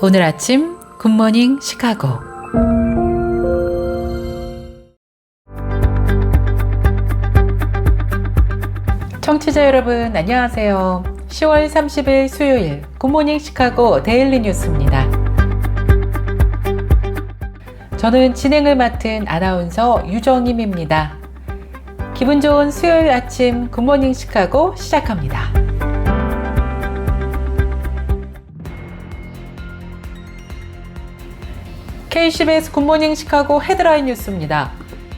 오늘 아침 굿모닝 시카고. 청취자 여러분 안녕하세요. 10월 30일 수요일 굿모닝 시카고 데일리 뉴스입니다. 저는 진행을 맡은 아나운서 유정임입니다. 기분 좋은 수요일 아침 굿모닝 시카고 시작합니다. KCBS 굿모닝 시카고 헤드라인 뉴스입니다.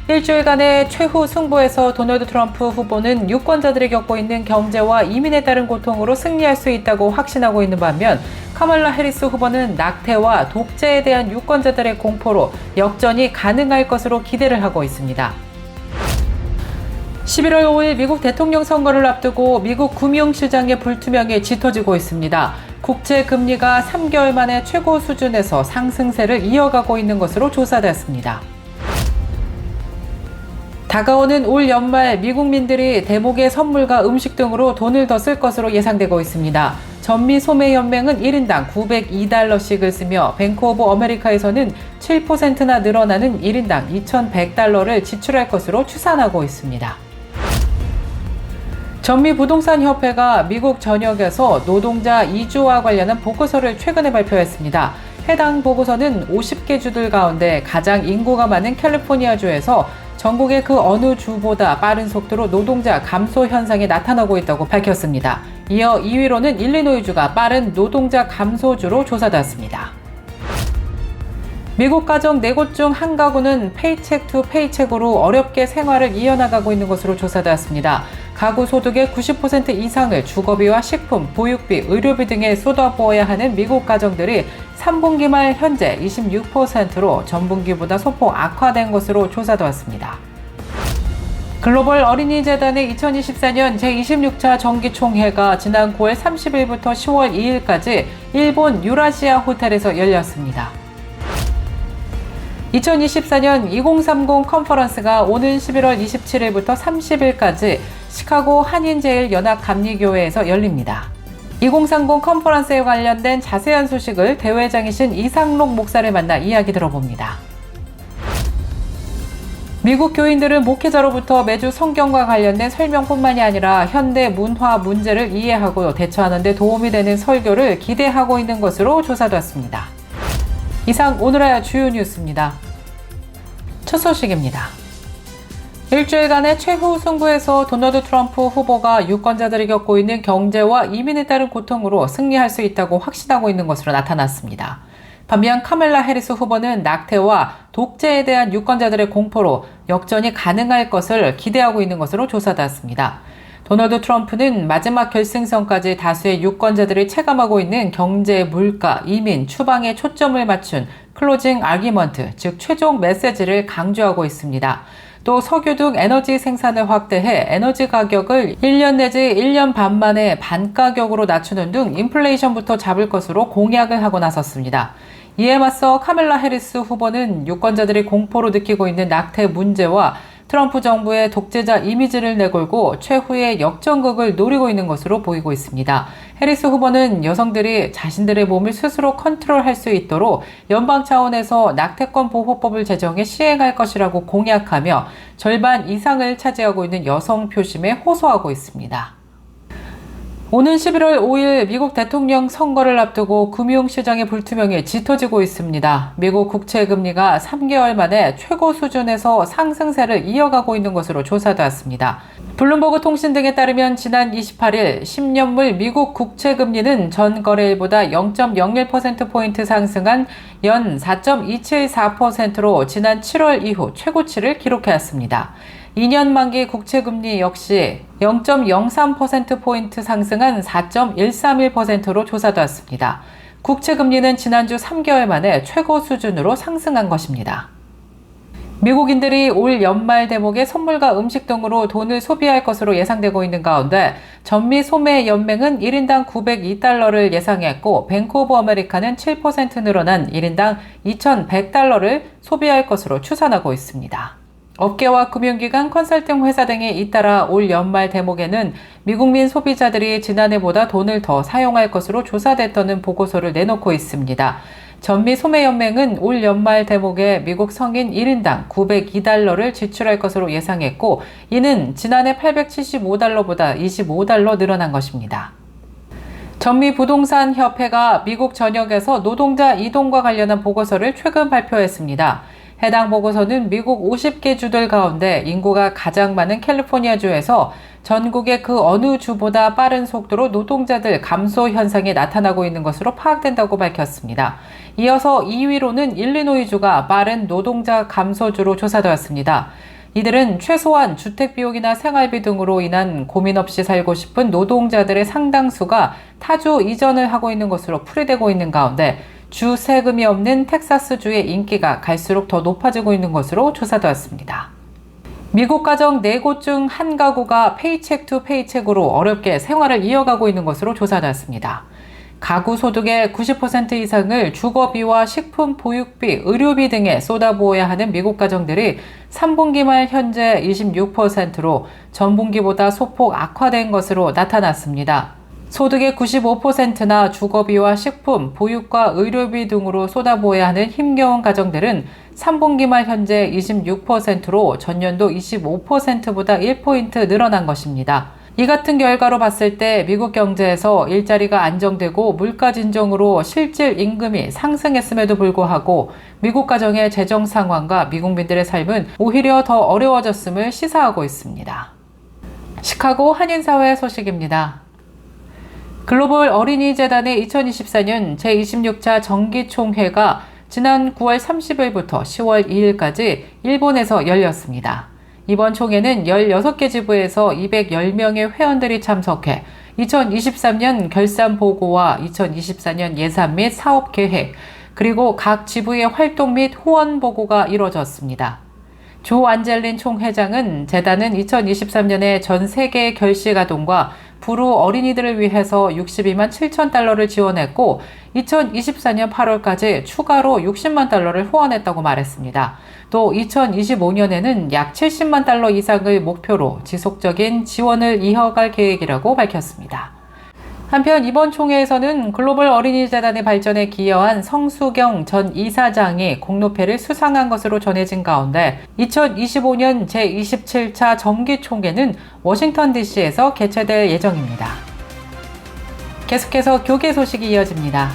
일주일간의 최후 승부에서 도널드 트럼프 후보는 유권자들이 겪고 있는 경제와 이민에 따른 고통으로 승리할 수 있다고 확신하고 있는 반면 카멀라 해리스 후보는 낙태와 독재에 대한 유권자들의 공포로 역전이 가능할 것으로 기대를 하고 있습니다. 11월 5일 미국 대통령 선거를 앞두고 미국 금융시장의 불투명이 짙어지고 있습니다. 국채 금리가 3개월 만에 최고 수준에서 상승세를 이어가고 있는 것으로 조사됐습니다. 다가오는 올 연말 미국민들이 대목의 선물과 음식 등으로 돈을 더 쓸 것으로 예상되고 있습니다. 전미소매연맹은 1인당 902달러씩을 쓰며 뱅크 오브 아메리카에서는 7%나 늘어나는 1인당 2,100달러를 지출할 것으로 추산하고 있습니다. 전미부동산협회가 미국 전역에서 노동자 이주와 관련한 보고서를 최근에 발표했습니다. 해당 보고서는 50개 주들 가운데 가장 인구가 많은 캘리포니아주에서 전국의 그 어느 주보다 빠른 속도로 노동자 감소 현상이 나타나고 있다고 밝혔습니다. 이어 2위로는 일리노이주가 빠른 노동자 감소주로 조사됐습니다. 미국 가정 4곳 중 한 가구는 페이첵 투 페이첵으로 어렵게 생활을 이어나가고 있는 것으로 조사되었습니다. 가구 소득의 90% 이상을 주거비와 식품, 보육비, 의료비 등에 쏟아부어야 하는 미국 가정들이 3분기 말 현재 26%로 전분기보다 소폭 악화된 것으로 조사되었습니다. 글로벌 어린이재단의 2024년 제26차 정기총회가 지난 9월 30일부터 10월 2일까지 일본 유라시아 호텔에서 열렸습니다. 2024년 2030 컨퍼런스가 오는 11월 27일부터 30일까지 시카고 한인제일연합감리교회에서 열립니다. 2030 컨퍼런스에 관련된 자세한 소식을 대회장이신 이상록 목사를 만나 이야기 들어봅니다. 미국 교인들은 목회자로부터 매주 성경과 관련된 설명뿐만이 아니라 현대 문화 문제를 이해하고 대처하는 데 도움이 되는 설교를 기대하고 있는 것으로 조사됐습니다. 이상 오늘의 주요 뉴스입니다. 첫 소식입니다. 일주일간의 최후 승부에서 도널드 트럼프 후보가 유권자들이 겪고 있는 경제와 이민에 따른 고통으로 승리할 수 있다고 확신하고 있는 것으로 나타났습니다. 반면 카멀라 해리스 후보는 낙태와 독재에 대한 유권자들의 공포로 역전이 가능할 것을 기대하고 있는 것으로 조사됐습니다. 도널드 트럼프는 마지막 결승선까지 다수의 유권자들이 체감하고 있는 경제, 물가, 이민, 추방에 초점을 맞춘 클로징 아기먼트, 즉 최종 메시지를 강조하고 있습니다. 또 석유 등 에너지 생산을 확대해 에너지 가격을 1년 내지 1년 반 만에 반가격으로 낮추는 등 인플레이션부터 잡을 것으로 공약을 하고 나섰습니다. 이에 맞서 카멀라 해리스 후보는 유권자들이 공포로 느끼고 있는 낙태 문제와 트럼프 정부의 독재자 이미지를 내걸고 최후의 역전극을 노리고 있는 것으로 보이고 있습니다. 해리스 후보는 여성들이 자신들의 몸을 스스로 컨트롤할 수 있도록 연방 차원에서 낙태권 보호법을 제정해 시행할 것이라고 공약하며 절반 이상을 차지하고 있는 여성 표심에 호소하고 있습니다. 오는 11월 5일 미국 대통령 선거를 앞두고 금융시장의 불투명이 짙어지고 있습니다. 미국 국채 금리가 3개월 만에 최고 수준에서 상승세를 이어가고 있는 것으로 조사되었습니다. 블룸버그 통신 등에 따르면 지난 28일 10년물 미국 국채 금리는 전 거래일보다 0.01%포인트 상승한 연 4.274%로 지난 7월 이후 최고치를 기록하였습니다. 2년 만기 국채금리 역시 0.03%포인트 상승한 4.131%로 조사되었습니다. 국채금리는 지난주 3개월 만에 최고 수준으로 상승한 것입니다. 미국인들이 올 연말 대목에 선물과 음식 등으로 돈을 소비할 것으로 예상되고 있는 가운데 전미소매연맹은 1인당 902달러를 예상했고 뱅크 오브 아메리카는 7% 늘어난 1인당 2,100달러를 소비할 것으로 추산하고 있습니다. 업계와 금융기관, 컨설팅 회사 등이 잇따라 올 연말 대목에는 미국민 소비자들이 지난해보다 돈을 더 사용할 것으로 조사됐다는 보고서를 내놓고 있습니다. 전미소매연맹은 올 연말 대목에 미국 성인 1인당 902달러를 지출할 것으로 예상했고, 이는 지난해 875달러보다 25달러 늘어난 것입니다. 전미부동산협회가 미국 전역에서 노동자 이동과 관련한 보고서를 최근 발표했습니다. 해당 보고서는 미국 50개 주들 가운데 인구가 가장 많은 캘리포니아주에서 전국의 그 어느 주보다 빠른 속도로 노동자들 감소 현상이 나타나고 있는 것으로 파악된다고 밝혔습니다. 이어서 2위로는 일리노이주가 빠른 노동자 감소주로 조사되었습니다. 이들은 최소한 주택비용이나 생활비 등으로 인한 고민 없이 살고 싶은 노동자들의 상당수가 타주 이전을 하고 있는 것으로 풀이되고 있는 가운데 주 세금이 없는 텍사스주의 인기가 갈수록 더 높아지고 있는 것으로 조사되었습니다. 미국 가정 4곳 중 한 가구가 페이첵 투 페이첵으로 어렵게 생활을 이어가고 있는 것으로 조사되었습니다. 가구 소득의 90% 이상을 주거비와 식품, 보육비, 의료비 등에 쏟아부어야 하는 미국 가정들이 3분기 말 현재 26%로 전분기보다 소폭 악화된 것으로 나타났습니다. 소득의 95%나 주거비와 식품, 보육과 의료비 등으로 쏟아부어야 하는 힘겨운 가정들은 3분기 말 현재 26%로 전년도 25%보다 1포인트 늘어난 것입니다. 이 같은 결과로 봤을 때 미국 경제에서 일자리가 안정되고 물가 진정으로 실질 임금이 상승했음에도 불구하고 미국 가정의 재정 상황과 미국민들의 삶은 오히려 더 어려워졌음을 시사하고 있습니다. 시카고 한인사회 소식입니다. 글로벌 어린이재단의 2024년 제26차 정기총회가 지난 9월 30일부터 10월 2일까지 일본에서 열렸습니다. 이번 총회는 16개 지부에서 210명의 회원들이 참석해 2023년 결산 보고와 2024년 예산 및 사업 계획, 그리고 각 지부의 활동 및 후원 보고가 이뤄졌습니다. 조 안젤린 총회장은 재단은 2023년에 전 세계 결식 아동과 불우 어린이들을 위해서 62만 7천 달러를 지원했고 2024년 8월까지 추가로 60만 달러를 후원했다고 말했습니다. 또 2025년에는 약 70만 달러 이상을 목표로 지속적인 지원을 이어갈 계획이라고 밝혔습니다. 한편 이번 총회에서는 글로벌 어린이재단의 발전에 기여한 성수경 전 이사장이 공로패를 수상한 것으로 전해진 가운데 2025년 제27차 정기총회는 워싱턴 DC에서 개최될 예정입니다. 계속해서 교계 소식이 이어집니다.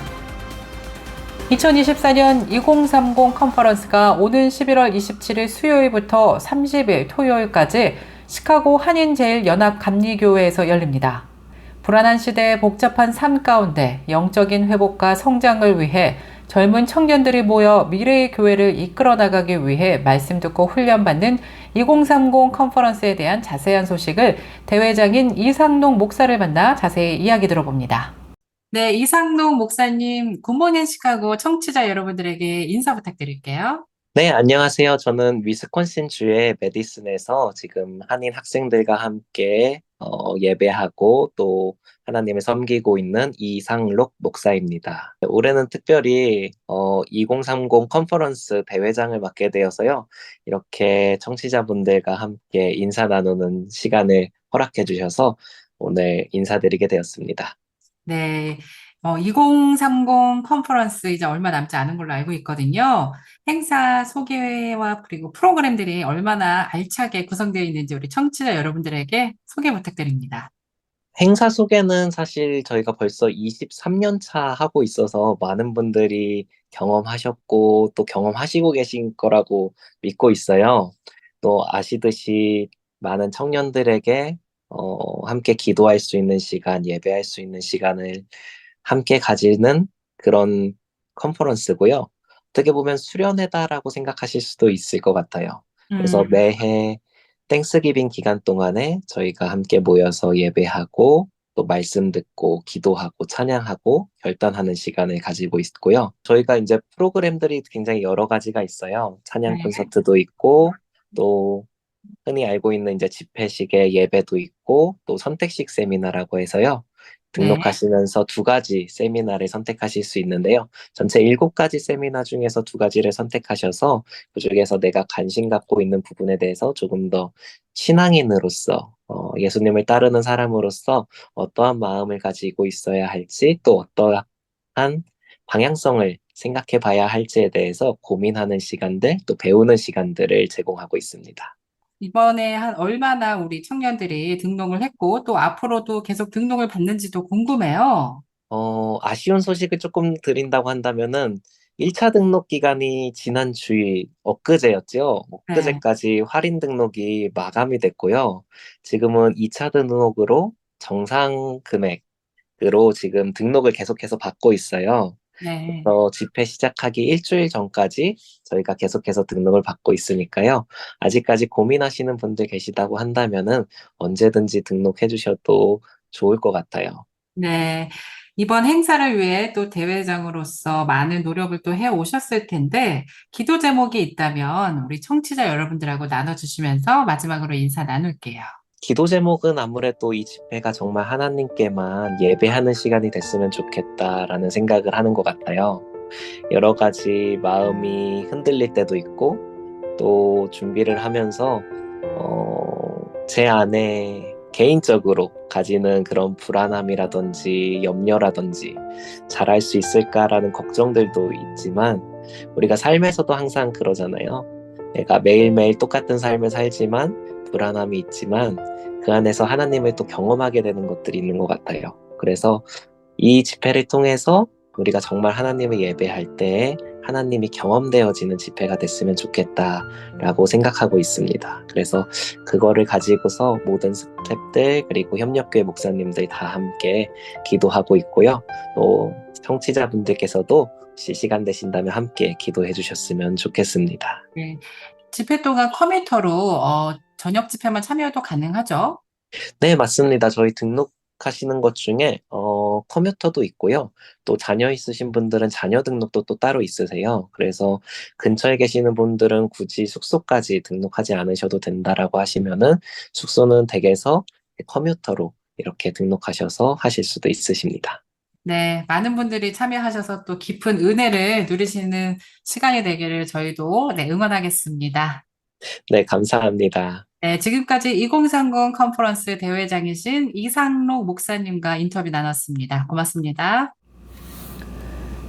2024년 2030 컨퍼런스가 오는 11월 27일 수요일부터 30일 토요일까지 시카고 한인제일연합감리교회에서 열립니다. 불안한 시대의 복잡한 삶 가운데 영적인 회복과 성장을 위해 젊은 청년들이 모여 미래의 교회를 이끌어 나가기 위해 말씀 듣고 훈련받는 2030 컨퍼런스에 대한 자세한 소식을 대회장인 이상록 목사를 만나 자세히 이야기 들어봅니다. 네, 이상록 목사님, 굿모닝 시카고 청취자 여러분들에게 인사 부탁드릴게요. 네, 안녕하세요. 저는 위스콘신 주의 메디슨에서 지금 한인 학생들과 함께 예배하고 또 하나님을 섬기고 있는 이상록 목사입니다. 올해는 특별히 2030 컨퍼런스 대회장을 맡게 되어서요. 이렇게 청취자분들과 함께 인사 나누는 시간을 허락해 주셔서 오늘 인사드리게 되었습니다. 네, 2030 컨퍼런스 이제 얼마 남지 않은 걸로 알고 있거든요. 행사 소개와 그리고 프로그램들이 얼마나 알차게 구성되어 있는지 우리 청취자 여러분들에게 소개 부탁드립니다. 행사 소개는 사실 저희가 벌써 23년 차 하고 있어서 많은 분들이 경험하셨고 또 경험하시고 계신 거라고 믿고 있어요. 또 아시듯이 많은 청년들에게 함께 기도할 수 있는 시간, 예배할 수 있는 시간을 함께 가지는 그런 컨퍼런스고요. 어떻게 보면 수련회다라고 생각하실 수도 있을 것 같아요. 그래서 매해 땡스기빙 기간 동안에 저희가 함께 모여서 예배하고 또 말씀 듣고 기도하고 찬양하고 결단하는 시간을 가지고 있고요. 저희가 이제 프로그램들이 굉장히 여러 가지가 있어요. 찬양 네. 콘서트도 있고 또 흔히 알고 있는 이제 집회식의 예배도 있고 또 선택식 세미나라고 해서요. 네. 등록하시면서 두 가지 세미나를 선택하실 수 있는데요. 전체 7가지 세미나 중에서 두 가지를 선택하셔서 그중에서 내가 관심 갖고 있는 부분에 대해서 조금 더 신앙인으로서 예수님을 따르는 사람으로서 어떠한 마음을 가지고 있어야 할지 또 어떠한 방향성을 생각해 봐야 할지에 대해서 고민하는 시간들 또 배우는 시간들을 제공하고 있습니다. 이번에 한 얼마나 우리 청년들이 등록을 했고 또 앞으로도 계속 등록을 받는지도 궁금해요. 아쉬운 소식을 조금 드린다고 한다면은 1차 등록 기간이 지난 주일 엊그제였죠. 네. 엊그제까지 할인 등록이 마감이 됐고요. 지금은 2차 등록으로 정상 금액으로 지금 등록을 계속해서 받고 있어요. 네. 집회 시작하기 일주일 전까지 저희가 계속해서 등록을 받고 있으니까요. 아직까지 고민하시는 분들 계시다고 한다면은 언제든지 등록해 주셔도 좋을 것 같아요. 네. 이번 행사를 위해 또 대회장으로서 많은 노력을 또 해 오셨을 텐데, 기도 제목이 있다면 우리 청취자 여러분들하고 나눠주시면서 마지막으로 인사 나눌게요. 기도 제목은 아무래도 이 집회가 정말 하나님께만 예배하는 시간이 됐으면 좋겠다라는 생각을 하는 것 같아요. 여러 가지 마음이 흔들릴 때도 있고, 또 준비를 하면서, 제 안에 개인적으로 가지는 그런 불안함이라든지 염려라든지 잘할 수 있을까라는 걱정들도 있지만, 우리가 삶에서도 항상 그러잖아요. 내가 매일매일 똑같은 삶을 살지만, 불안함이 있지만, 그 안에서 하나님을 또 경험하게 되는 것들이 있는 것 같아요. 그래서 이 집회를 통해서 우리가 정말 하나님을 예배할 때 하나님이 경험되어지는 집회가 됐으면 좋겠다라고 생각하고 있습니다. 그래서 그거를 가지고서 모든 스태프들 그리고 협력교회 목사님들 다 함께 기도하고 있고요. 또 청취자분들께서도 혹시 시간 되신다면 함께 기도해 주셨으면 좋겠습니다. 네. 집회 동안 커뮤니터로 저녁 집회만 참여도 가능하죠? 네, 맞습니다. 저희 등록하시는 것 중에 컴퓨터도 있고요. 또 자녀 있으신 분들은 자녀 등록도 또 따로 있으세요. 그래서 근처에 계시는 분들은 굳이 숙소까지 등록하지 않으셔도 된다라고 하시면은 숙소는 댁에서 컴퓨터로 이렇게 등록하셔서 하실 수도 있으십니다. 네, 많은 분들이 참여하셔서 또 깊은 은혜를 누리시는 시간이 되기를 저희도 네, 응원하겠습니다. 네, 감사합니다. 네, 지금까지 2030 컨퍼런스 대회장이신 이상록 목사님과 인터뷰 나눴습니다. 고맙습니다.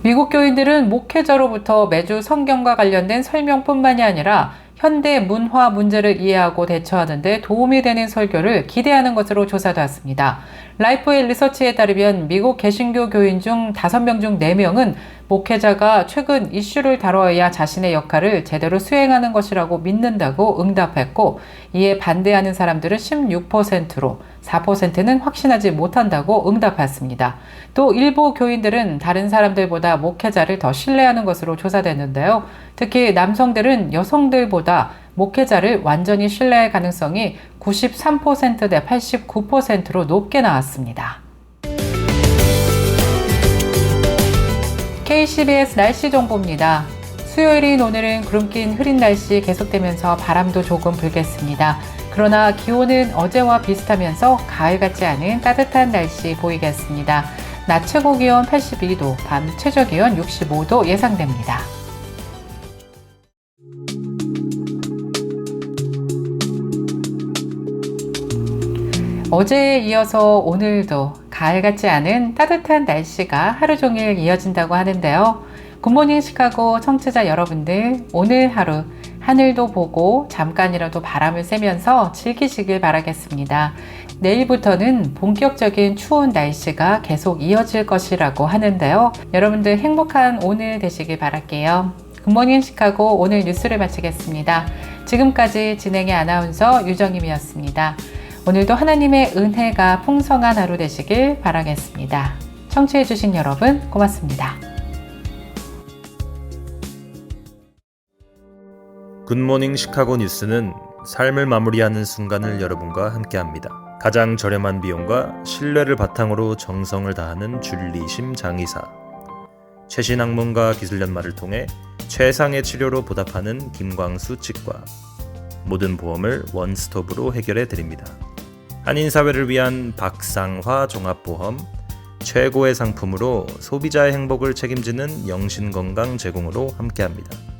미국 교인들은 목회자로부터 매주 성경과 관련된 설명뿐만이 아니라 현대 문화 문제를 이해하고 대처하는 데 도움이 되는 설교를 기대하는 것으로 조사되었습니다. 라이프웨이 리서치에 따르면 미국 개신교 교인 중 5명 중 4명은 목회자가 최근 이슈를 다뤄야 자신의 역할을 제대로 수행하는 것이라고 믿는다고 응답했고, 이에 반대하는 사람들은 16%로 4%는 확신하지 못한다고 응답했습니다. 또 일부 교인들은 다른 사람들보다 목회자를 더 신뢰하는 것으로 조사됐는데요. 특히 남성들은 여성들보다 목회자를 완전히 신뢰할 가능성이 93% 대 89%로 높게 나왔습니다. KCBS 날씨 정보입니다. 수요일인 오늘은 구름 낀 흐린 날씨 계속되면서 바람도 조금 불겠습니다. 그러나 기온은 어제와 비슷하면서 가을 같지 않은 따뜻한 날씨 보이겠습니다. 낮 최고 기온 82도, 밤 최저 기온 65도 예상됩니다. 어제에 이어서 오늘도 가을 같지 않은 따뜻한 날씨가 하루 종일 이어진다고 하는데요. 굿모닝 시카고 청취자 여러분들, 오늘 하루 하늘도 보고 잠깐이라도 바람을 쐬면서 즐기시길 바라겠습니다. 내일부터는 본격적인 추운 날씨가 계속 이어질 것이라고 하는데요. 여러분들 행복한 오늘 되시길 바랄게요. 굿모닝 시카고 오늘 뉴스를 마치겠습니다. 지금까지 진행의 아나운서 유정임이었습니다. 오늘도 하나님의 은혜가 풍성한 하루 되시길 바라겠습니다. 청취해주신 여러분 고맙습니다. 굿모닝 시카고 뉴스는 삶을 마무리하는 순간을 여러분과 함께합니다. 가장 저렴한 비용과 신뢰를 바탕으로 정성을 다하는 줄리심 장의사, 최신 학문과 기술 연마를 통해 최상의 치료로 보답하는 김광수 치과, 모든 보험을 원스톱으로 해결해 드립니다. 한인사회를 위한 박상화 종합보험, 최고의 상품으로 소비자의 행복을 책임지는 영신건강 제공으로 함께합니다.